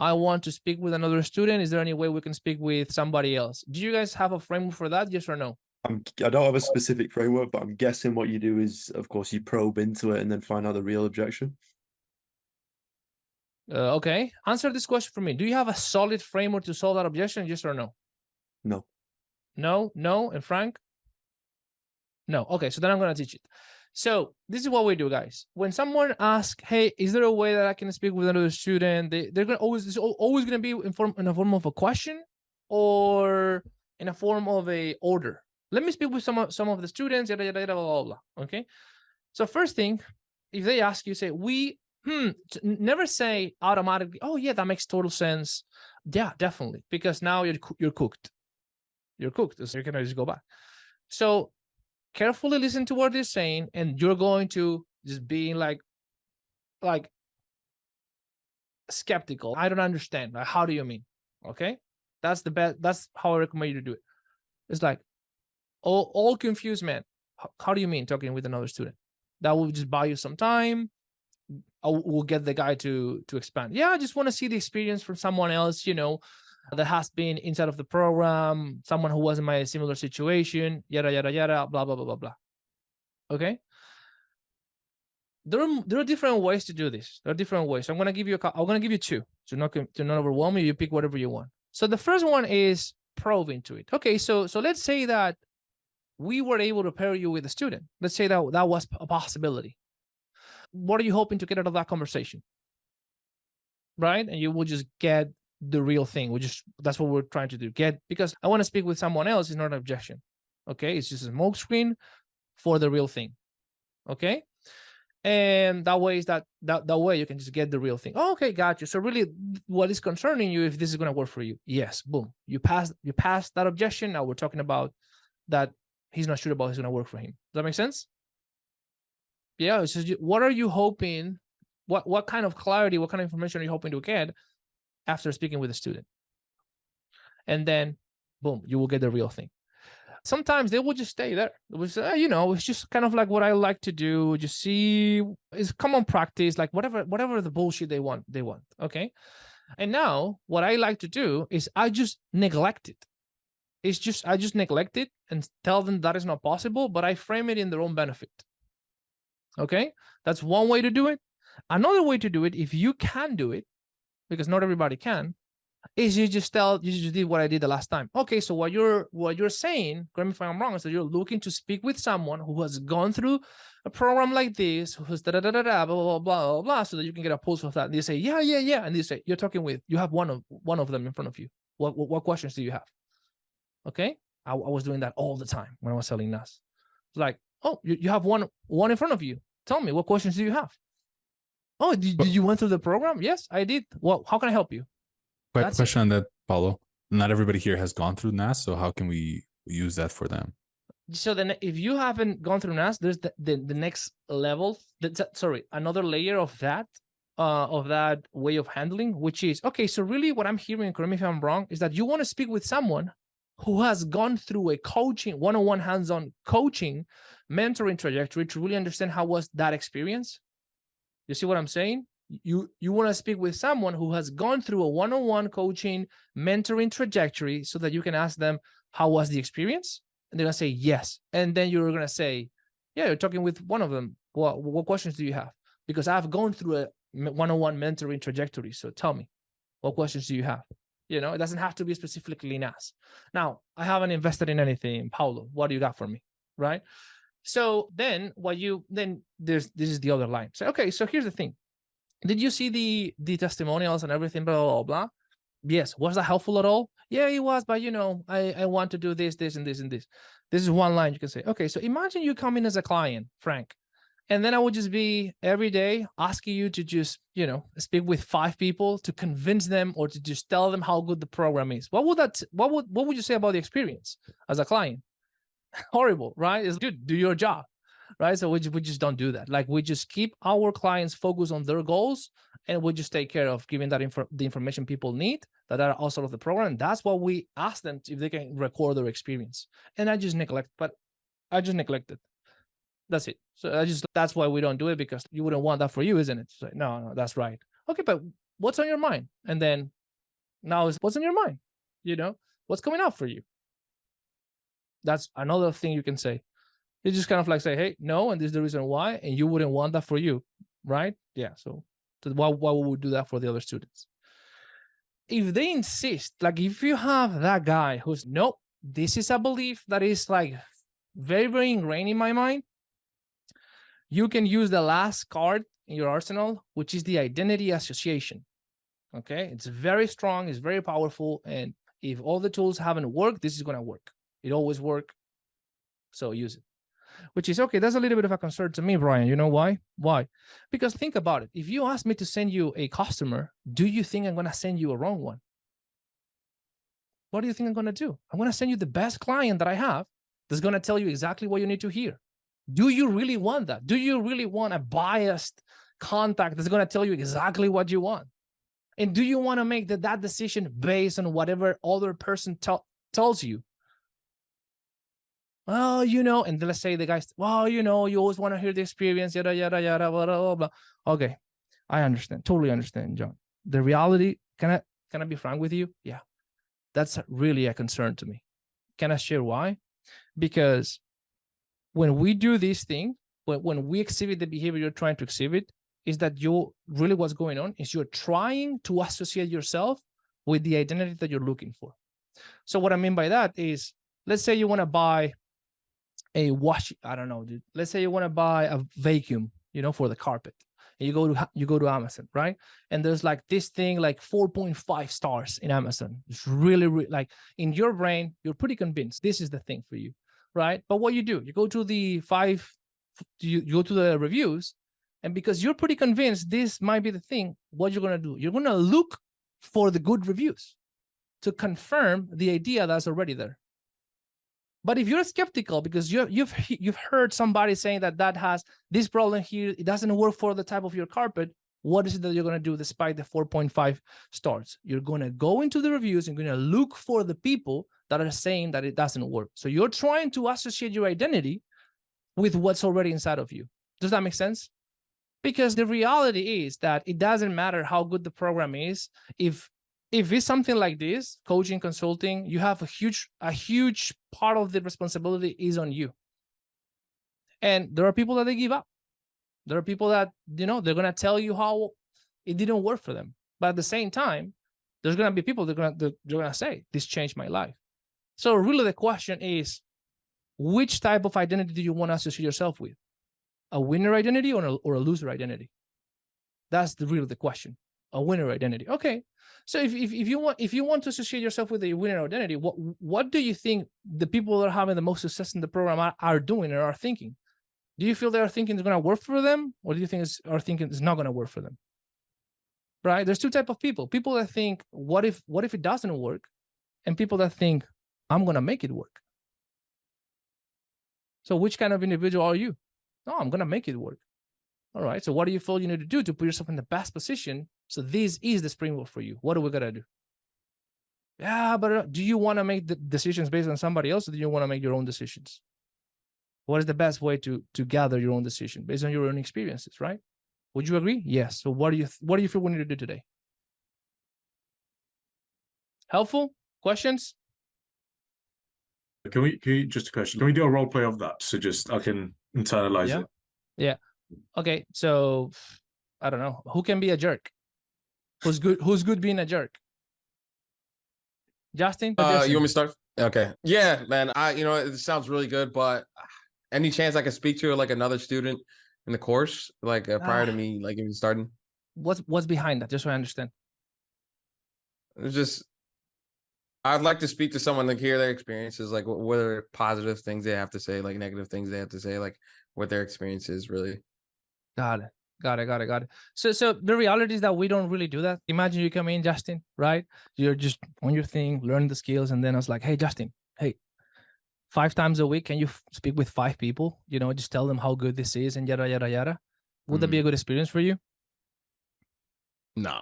I want to speak with another student. Is there any way we can speak with somebody else? Do you guys have a framework for that? Yes or no? I don't have a specific framework, but I'm guessing what you do is, of course, you probe into it and then find out the real objection. Okay. Answer this question for me. Do you have a solid framework to solve that objection? Yes or no? No. No, no, and Frank? No. Okay, so then I'm going to teach it. So this is what we do, guys. When someone asks, hey, is there a way that I can speak with another student? They're going to always going to be in a form of a question or in a form of a order. Let me speak with some of the students, yada, yada, yada, blah, blah, blah. Okay. So first thing, if they ask you, say, never say automatically, oh yeah, that makes total sense. Yeah, definitely. Because now you're cooked. You're cooked. So you can just go back. So carefully listen to what they're saying, and you're going to just be like skeptical. I don't understand. Like, how do you mean? Okay. That's the best. That's how I recommend you to do it. It's like all confused, man. How do you mean talking with another student? That will just buy you some time. We'll get the guy to expand. Yeah, I just want to see the experience from someone else, that has been inside of the program, someone who was in my similar situation, yada, yada, yada, blah, blah, blah, blah, blah. Okay. There are different ways to do this. There are different ways. So I'm going to give you two. So not overwhelm you. You pick whatever you want. So the first one is probe into it. Okay. So let's say that we were able to pair you with a student. Let's say that was a possibility. What are you hoping to get out of that conversation? Right? And you will just get the real thing. That's what we're trying to do. Because I want to speak with someone else is not an objection. Okay. It's just a smoke screen for the real thing. Okay. And that way is that way you can just get the real thing. Oh, okay, got you. So really what is concerning you, if this is going to work for you? Yes, boom. You passed that objection. Now we're talking about that he's not sure about it's going to work for him. Does that make sense? Yeah. It's just, what are you hoping? What kind of clarity, what kind of information are you hoping to get after speaking with a student? And then boom, you will get the real thing. Sometimes they will just stay there. It was, it's just kind of like what I like to do. Just see, it's common practice, like whatever the bullshit they want. Okay. And now what I like to do is I just neglect it. I just neglect it and tell them that is not possible, but I frame it in their own benefit. Okay. That's one way to do it. Another way to do it, if you can do it, because not everybody can, is you just did what I did the last time. Okay, so what you're saying, correct me if I'm wrong, is that you're looking to speak with someone who has gone through a program like this, who's blah, blah, blah, blah, blah, blah, so that you can get a pulse of that. And they say, yeah. And they say, you have one of them in front of you. What questions do you have? Okay. I was doing that all the time when I was selling NAS. It's like, oh, you have one in front of you. Tell me, what questions do you have? Oh, did you went through the program? Yes, I did. Well, how can I help you? Question on that, Paulo. Not everybody here has gone through NAS, so how can we use that for them? So then if you haven't gone through NAS, there's the next level, another layer of that way of handling, which is, okay, so really what I'm hearing, correct me if I'm wrong, is that you want to speak with someone who has gone through a coaching, one-on-one hands-on coaching, mentoring trajectory to really understand how was that experience. You see what I'm saying? You want to speak with someone who has gone through a one-on-one coaching, mentoring trajectory so that you can ask them, how was the experience? And they're going to say, yes. And then you're going to say, yeah, you're talking with one of them. What questions do you have? Because I've gone through a one-on-one mentoring trajectory. So tell me, what questions do you have? It doesn't have to be specifically NAS. Now, I haven't invested in anything. Paulo, what do you got for me? Right? So then this is the other line. So, okay, so here's the thing. Did you see the testimonials and everything, blah, blah, blah? Yes. Was that helpful at all? Yeah, it was, but I want to do this, and this, and this. This is one line you can say. Okay, so imagine you come in as a client, Frank, and then I would just be every day asking you to just, speak with 5 people to convince them or to just tell them how good the program is. What would you say about the experience as a client? Horrible, right? It's good. Do your job. Right. So we just don't do that. Like, we just keep our clients focused on their goals, and we just take care of giving that the information people need that are outside of the program. That's what we ask them if they can record their experience. And I just neglect it. That's it. So that's why we don't do it, because you wouldn't want that for you, isn't it? So, no, that's right. Okay, but what's on your mind? And then now is what's on your mind? You know, what's coming up for you? That's another thing you can say. You just kind of like say, hey, no, and this is the reason why, and you wouldn't want that for you, right? Yeah, so why would we do that for the other students? If they insist, like if you have that guy who's, nope, this is a belief that is like very, very ingrained in my mind, you can use the last card in your arsenal, which is the identity association. Okay, it's very strong, it's very powerful, and if all the tools haven't worked, this is going to work. It always works, so use it. Which is okay. That's a little bit of a concern to me, Brian. You know why? Why? Because think about it. If you ask me to send you a customer, do you think I'm going to send you a wrong one? What do you think I'm going to do? I'm going to send you the best client that I have that's going to tell you exactly what you need to hear. Do you really want that? Do you really want a biased contact that's going to tell you exactly what you want? And do you want to make that decision based on whatever other person tells you? Well, you know, and let's say the guys, well, you know, you always want to hear the experience, yada, yada, yada, blah, blah, blah. Okay, I understand, totally understand, John. The reality, can I be frank with you? Yeah, that's really a concern to me. Can I share why? Because when we do these things, when we exhibit the behavior you're trying to exhibit, is that you really what's going on is you're trying to associate yourself with the identity that you're looking for. So what I mean by that is, let's say you want to buy a wash, I don't know, dude. Let's say you want to buy a vacuum, you know, for the carpet. And you go to Amazon, right? And there's like this thing like 4.5 stars in Amazon. It's really like in your brain, you're pretty convinced this is the thing for you, right? But what you do, you go to the you go to the reviews, and because you're pretty convinced this might be the thing, what you're going to do, you're going to look for the good reviews to confirm the idea that's already there. But if you're skeptical because you've heard somebody saying that has this problem here, it doesn't work for the type of your carpet, what is it that you're going to do despite the 4.5 stars? You're going to go into the reviews and you're going to look for the people that are saying that it doesn't work. So you're trying to associate your identity with what's already inside of you. Does that make sense? Because the reality is that it doesn't matter how good the program is. If it's something like this, coaching, consulting, you have a huge part of the responsibility is on you. And there are people that they give up. There are people that, you know, they're going to tell you how it didn't work for them. But at the same time, there's going to be people that are going to say, this changed my life. So really the question is, which type of identity do you want to associate yourself with? A winner identity or a loser identity? That's really the question. A winner identity. Okay. So if you want to associate yourself with a winner identity, what do you think the people that are having the most success in the program are doing or are thinking? Do you feel they are thinking it's going to work for them, or do you think are thinking it's not going to work for them? Right? There's two types of people. People that think, what if it doesn't work? And people that think, I'm going to make it work. So which kind of individual are you? No, I'm going to make it work. All right. So what do you feel you need to do to put yourself in the best position? So this is the springboard for you. What are we going to do? Yeah, but do you want to make the decisions based on somebody else, or do you want to make your own decisions? What is the best way to gather your own decision based on your own experiences, right? Would you agree? Yes. So what do you feel we need to do today? Helpful? Questions? Can we just a question? Can we do a role play of that so just I can internalize it? Yeah. Okay. So I don't know. Who can be a jerk? Who's good being a jerk? Justin? You want me to start? Okay. Yeah, man. It sounds really good, but any chance I can speak to like another student in the course, like prior to me, like even starting? What's behind that? Just so I understand. It's just, I'd like to speak to someone, like hear their experiences, like what are positive things they have to say, like negative things they have to say, like what their experience is really. Got it. So the reality is that we don't really do that. Imagine you come in, Justin, right? You're just on your thing, learn the skills. And then I was like, hey, Justin, hey, 5 times a week, can you speak with 5 people? You know, just tell them how good this is and yada, yada, yada. Would that be a good experience for you? No.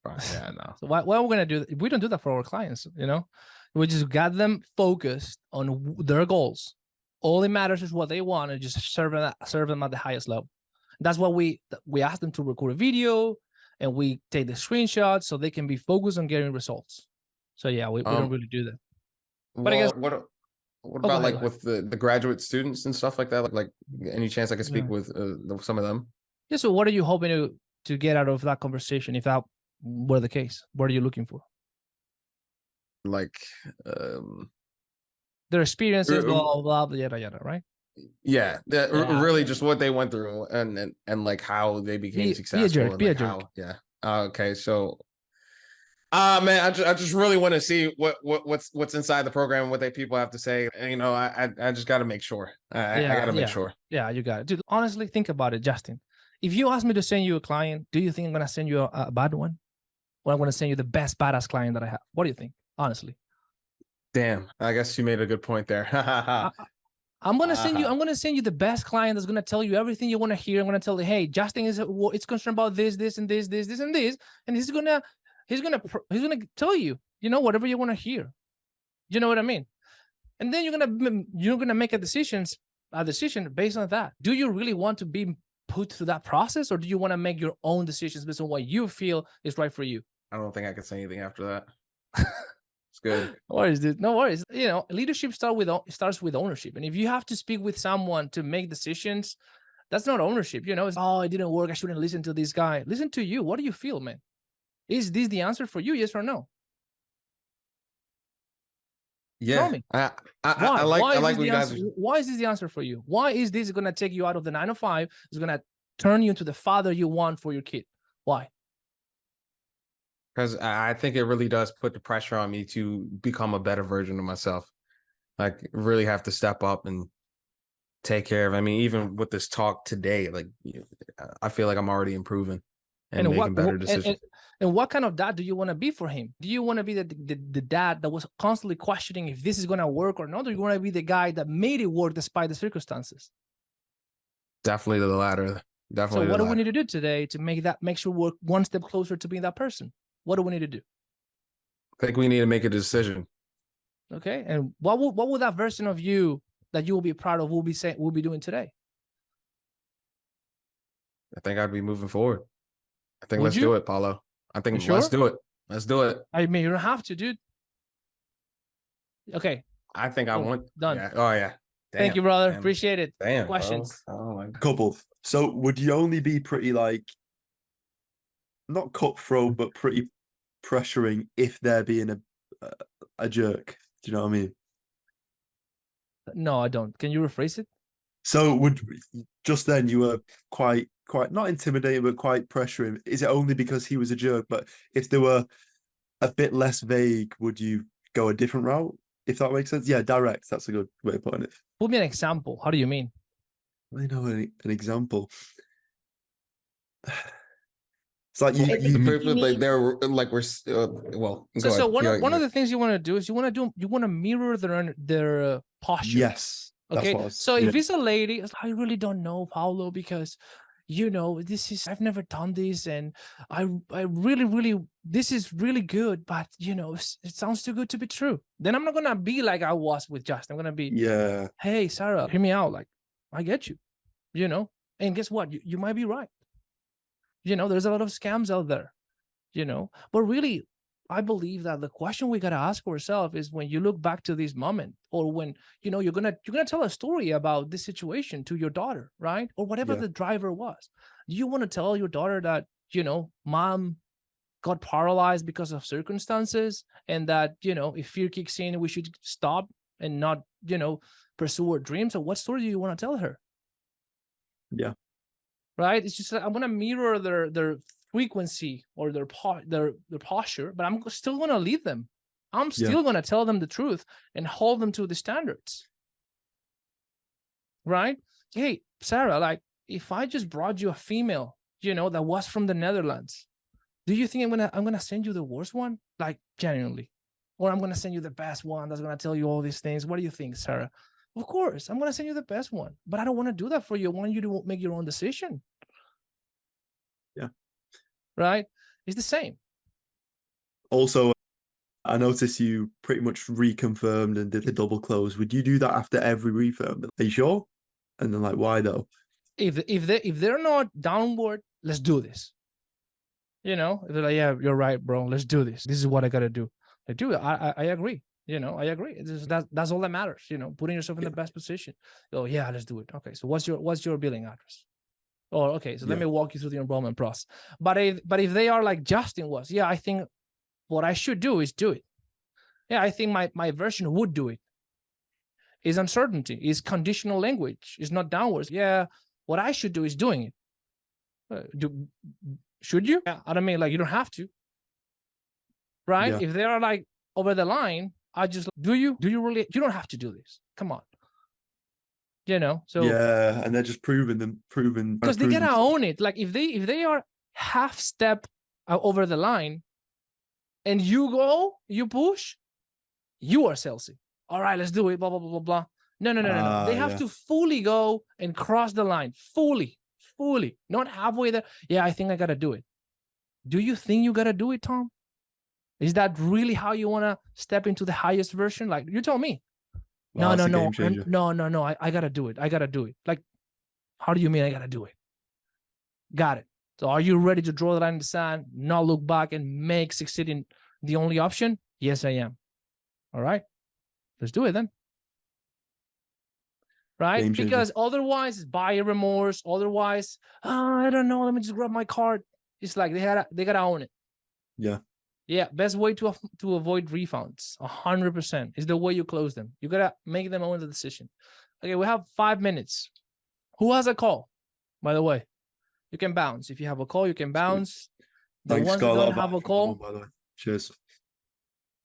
Yeah, no. So why are we going to do that? We don't do that for our clients, you know? We just got them focused on their goals. All that matters is what they want, and just serve them at the highest level. That's why we ask them to record a video, and we take the screenshots so they can be focused on getting results. So yeah, we don't really do that. But I guess what go about ahead, like go with the graduate students and stuff like that? Like any chance I could speak Yeah. with some of them? Yeah, so what are you hoping to get out of that conversation if that were the case? What are you looking for? Like, Their experiences, Uh, blah blah blah, yada yada, right? yeah, Yeah. really just what they went through and like how they became Be successful. a jerk. And Be a like jerk. how, yeah. Okay, so man, I just really want to see what's inside the program and what they people have to say. And, you know, I just got to make sure. I got to make sure. Yeah, you got it. Dude, honestly, think about it, Justin. If you ask me to send you a client, do you think I'm going to send you a bad one? Or I'm going to send you the best badass client that I have? What do you think? Honestly. Damn, I guess you made a good point there. I'm going to send you the best client that's going to tell you everything you want to hear. I'm going to tell you, hey, Justin it's concerned about this, and this, and this. And he's going to tell you, you know, whatever you want to hear. You know what I mean? And then you're going to make a decision based on that. Do you really want to be put through that process, or do you want to make your own decisions based on what you feel is right for you? I don't think I could say anything after that. It's good. No worries, dude. No worries. You know, leadership starts with ownership. And if you have to speak with someone to make decisions, that's not ownership. You know, it's, oh, it didn't work. I shouldn't listen to this guy. Listen to you. What do you feel, man? Is this the answer for you? Yes or no? Yeah. Tell me. I like what you guys. Why is this the answer for you? Why is this going to take you out of the 9 to 5? It's going to turn you into the father you want for your kid. Why? Because I think it really does put the pressure on me to become a better version of myself. Like, really have to step up and take care of. I mean, even with this talk today, like, I feel like I'm already improving and making better decisions. And what kind of dad do you want to be for him? Do you want to be the dad that was constantly questioning if this is going to work or not? Or you want to be the guy that made it work despite the circumstances? Definitely the latter. Definitely. So what do we need to do today to make sure we're one step closer to being that person? What do we need to do? I think we need to make a decision. Okay. And what would that version of you that you will be proud of will be doing today? I think I'd be moving forward. I think Would let's do it, Paulo. I think sure? let's do it. Let's do it. I mean, you don't have to, dude. Okay. I think I want. Done. Yeah. Oh yeah. Thank you, brother. Damn. Appreciate it. Damn. Questions? Bro. Oh my. Couple. So would you only be pretty like not cutthroat, but pretty pressuring if they're being a jerk? Do you know what I mean? No, I don't. Can you rephrase it? So would just then you were quite not intimidating, but quite pressuring. Is it only because he was a jerk? But if they were a bit less vague, would you go a different route? If that makes sense? Yeah, direct. That's a good way of putting it. Put me an example. How do you mean? I know an example. It's like like they're like we're well. So one of the things you want to do is you want to mirror their posture. Yes. Okay. So if it's a lady, I really don't know, Paulo, because you know I've never done this, and I really this is really good, but you know it sounds too good to be true. Then I'm not gonna be like I was with Justin. I'm gonna be hey Sarah, hear me out. Like I get you, you know, and guess what? You might be right. You know, there's a lot of scams out there, you know, but really, I believe that the question we got to ask ourselves is when you look back to this moment, or when, you know, you're going to tell a story about this situation to your daughter, right? Or whatever the driver was. Do you want to tell your daughter that, you know, mom got paralyzed because of circumstances, and that, you know, if fear kicks in, we should stop and not, you know, pursue our dreams? Or what story do you want to tell her? Yeah. Right. It's just I'm gonna mirror their frequency or their posture, but I'm still gonna lead them. I'm still gonna tell them the truth and hold them to the standards. Right? Hey, Sarah, like if I just brought you a female, you know, that was from the Netherlands, do you think I'm gonna send you the worst one? Like genuinely, or I'm gonna send you the best one that's gonna tell you all these things? What do you think, Sarah? Of course, I'm going to send you the best one, but I don't want to do that for you. I want you to make your own decision. Yeah. Right? It's the same. Also, I noticed you pretty much reconfirmed and did the double close. Would you do that after every refirm? Are you sure? And then like, why though? If they're not downward, let's do this. You know, they're like, yeah, you're right, bro. Let's do this. This is what I gotta do. I do. I agree. You know, I agree. That's all that matters. You know, putting yourself in the best position. Oh yeah, let's do it. Okay, so what's your billing address? Oh, okay. So let me walk you through the enrollment process. But if they are like Justin was, yeah, I think what I should do is do it. Yeah, I think my version would do it. Is uncertainty, is conditional language, is not downwards. Yeah, what I should do is doing it. Should you? I don't mean like you don't have to. Right? Yeah. If they are like over the line, I just do you really? You don't have to do this. Come on. You know, so yeah, and they're just proving because they gotta own it. Like if they are half step over the line, and you push, you are salesy. All right, let's do it. Blah blah blah blah blah. No. They have to fully go and cross the line, fully, not halfway there. Yeah, I think I gotta do it. Do you think you gotta do it, Tom? Is that really how you want to step into the highest version? Like you tell me. Well, No. no. I gotta do it. I gotta do it. Like, how do you mean I gotta do it? Got it. So are you ready to draw the line in the sand, not look back, and make succeeding the only option? Yes, I am. All right. Let's do it then. Right? Because otherwise it's buyer remorse. Otherwise, I don't know. Let me just grab my card. It's like they gotta own it. Yeah. Yeah, best way to avoid refunds, 100%, is the way you close them. You gotta make them own the decision. Okay, we have 5 minutes. Who has a call? By the way, you can bounce. If you have a call, you can bounce. The Thanks, ones Scott, who don't have a call, by the way. Cheers.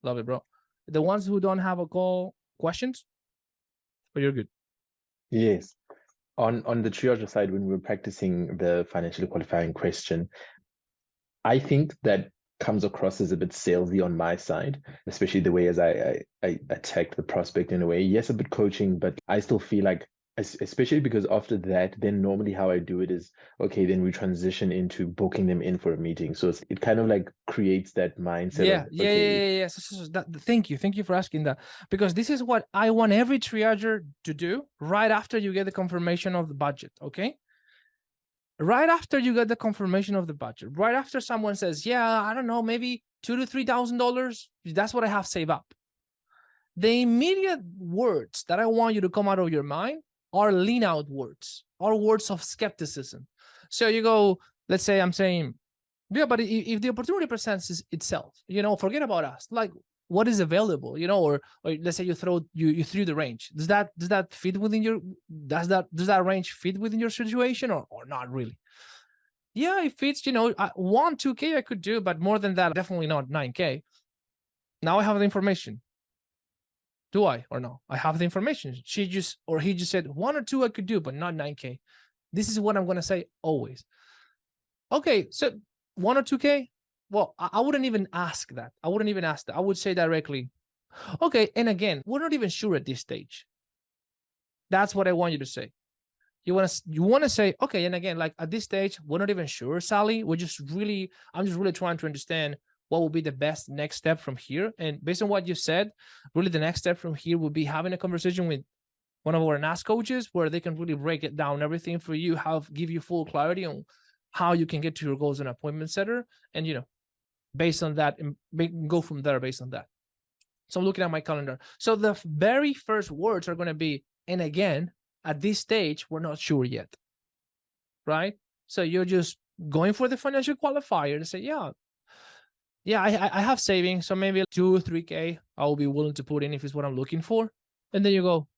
love it, bro. The ones who don't have a call, questions? But you're good. Yes. On the triage side, when we were practicing the financially qualifying question, I think that comes across as a bit salesy on my side, especially the way as I attacked the prospect in a way. Yes, a bit coaching, but I still feel like, especially because after that, then normally how I do it is, okay, then we transition into booking them in for a meeting. So it kind of like creates that mindset. Yeah. So thank you for asking that, because this is what I want every triager to do right after you get the confirmation of the budget. Okay. Right after you get the confirmation of the budget, right after someone says, yeah, I don't know, maybe $2,000 to $3,000, that's what I have saved up. The immediate words that I want you to come out of your mind are lean out words, are words of skepticism. So you go, let's say I'm saying, yeah, but if the opportunity presents itself, you know, forget about us. Like, what is available, you know, or let's say you threw the range. Does that fit within your, does that range fit within your situation or not really? Yeah, it fits, you know, 2K I could do, but more than that, definitely not 9K. Now I have the information. Do I or no? I have the information. He just said 1 or 2 I could do, but not 9K. This is what I'm going to say always. Okay, so 1 or 2K? Well, I wouldn't even ask that. I would say directly, okay, and again, we're not even sure at this stage. That's what I want you to say. You want to say, okay, and again, like at this stage, we're not even sure, Sally. I'm just really trying to understand what will be the best next step from here. And based on what you said, really the next step from here would be having a conversation with one of our NAS coaches where they can really break it down, everything for you, give you full clarity on how you can get to your goals and appointment setter. And, you know, based on that, and go from there based on that. So I'm looking at my calendar. So the very first words are going to be, and again, at this stage, we're not sure yet, right? So you're just going for the financial qualifier to say, yeah, I have savings, so maybe 2 or 3K I will be willing to put in if it's what I'm looking for. And then you go,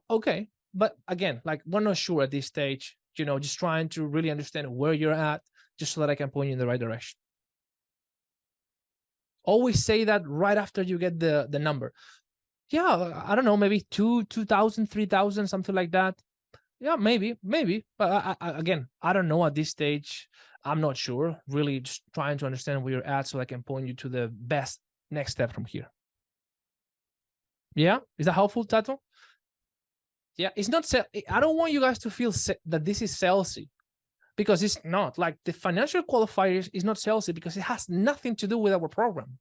okay. But again, like we're not sure at this stage, you know, just trying to really understand where you're at, just so that I can point you in the right direction. Always say that right after you get the number. Yeah, I don't know, maybe 2,000, 3,000, something like that. Yeah, maybe. But again, I don't know at this stage. I'm not sure. Really just trying to understand where you're at so I can point you to the best next step from here. Yeah, is that helpful, Tato? Yeah, it's not. I don't want you guys to feel that this is salesy, because it's not. Like the financial qualifier is not salesy because it has nothing to do with our program.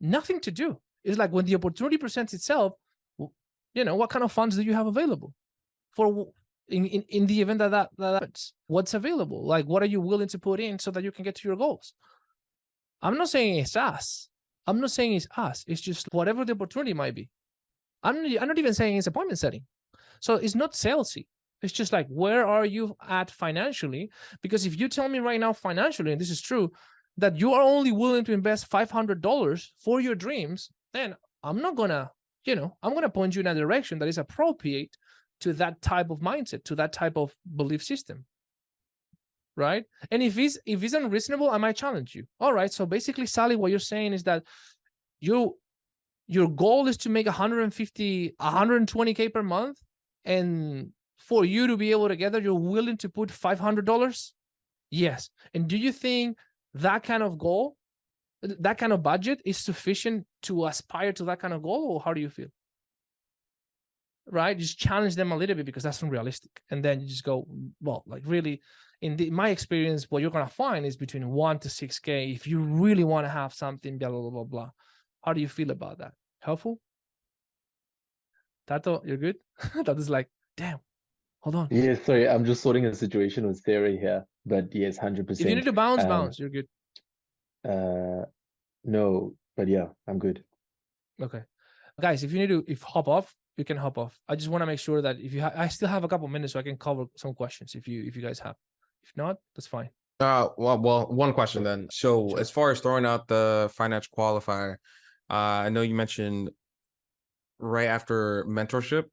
Nothing to do. It's like when the opportunity presents itself, you know, what kind of funds do you have available? in the event that's what's available. Like, what are you willing to put in so that you can get to your goals? I'm not saying it's us. I'm not saying it's us. It's just whatever the opportunity might be. I'm not even saying it's appointment setting. So it's not salesy. It's just like, where are you at financially? Because if you tell me right now financially, and this is true, that you are only willing to invest $500 for your dreams, then I'm not gonna, I'm gonna point you in a direction that is appropriate to that type of mindset, to that type of belief system. Right? And if it's unreasonable, I might challenge you. All right. So basically, Sally, what you're saying is that your goal is to make 150, 120K per month. And for you to be able to get there, you're willing to put $500? Yes. And do you think that kind of goal, that kind of budget is sufficient to aspire to that kind of goal? Or how do you feel? Right? Just challenge them a little bit, because that's unrealistic. And then you just go, well, like really, in my experience, what you're going to find is between 1 to 6K if you really want to have something, blah, blah, blah, blah. How do you feel about that? Helpful? Tato, you're good? That is like, damn, hold on. Yeah, sorry, I'm just sorting a situation with theory here. But yes, 100%. If you need to bounce, you're good. No, but yeah, I'm good. Okay. Guys, if you need to hop off, you can hop off. I just want to make sure that if you I still have a couple minutes so I can cover some questions if you guys have. If not, that's fine. Well, one question then. So Sure. as far as throwing out the financial qualifier, I know you mentioned right after mentorship,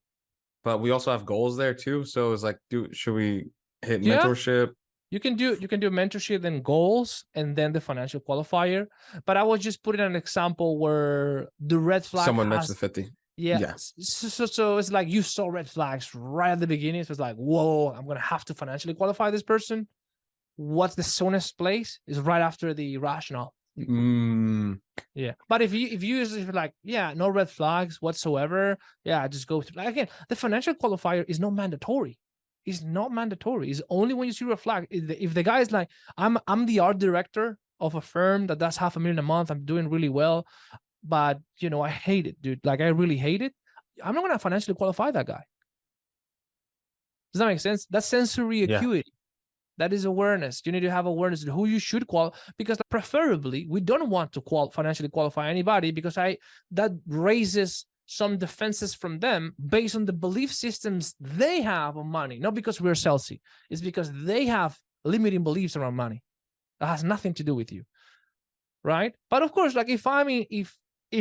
but we also have goals there too. So it's like, should we hit Yeah. mentorship? You can do mentorship, then goals, and then the financial qualifier. But I was just putting an example where the red flag. Someone mentioned the 50. Yeah. Yes. So it's like you saw red flags right at the beginning. So it's like, whoa, I'm gonna have to financially qualify this person. What's the soonest place? Is right after the rationale. Yeah. But if you're like, yeah, no red flags whatsoever, yeah, just go through. Like, again, the financial qualifier is not mandatory. It's not mandatory. It's only when you see a flag. If the guy is like, I'm the art director of a firm that does $500,000 a month, I'm doing really well, but I hate it, dude. Like, I really hate it. I'm not gonna financially qualify that guy. Does that make sense? That's sensory acuity. That is awareness. You need to have awareness of who you should qualify, because preferably we don't want to financially qualify anybody, because that raises some defenses from them based on the belief systems they have on money, not because we're salesy. It's because they have limiting beliefs around money. That has nothing to do with you, right? But of course, like if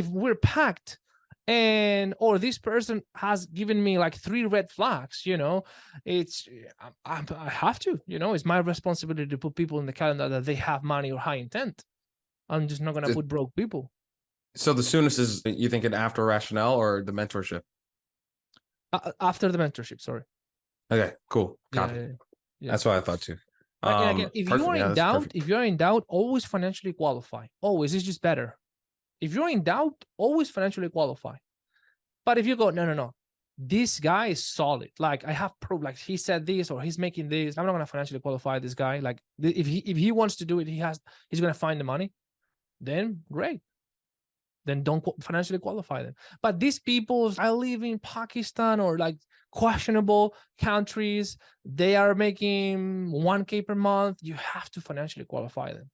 we're packed or this person has given me like 3 red flags, I have to, it's my responsibility to put people in the calendar that they have money or high intent. I'm just not going to put broke people. So the soonest is, you thinking after rationale or the mentorship? After the mentorship, sorry. Okay, cool. Copy. Yeah. That's what I thought too. Again, if you're in doubt, always financially qualify. Always. It's just better. If you're in doubt, always financially qualify. But if you go, no, this guy is solid. Like, I have proof. Like, he said this or he's making this. I'm not gonna financially qualify this guy. Like, if he wants to do it, he's gonna find the money. Then great. Then don't financially qualify them. But these people, I live in Pakistan or like questionable countries. They are making 1K per month. You have to financially qualify them.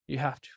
You have to.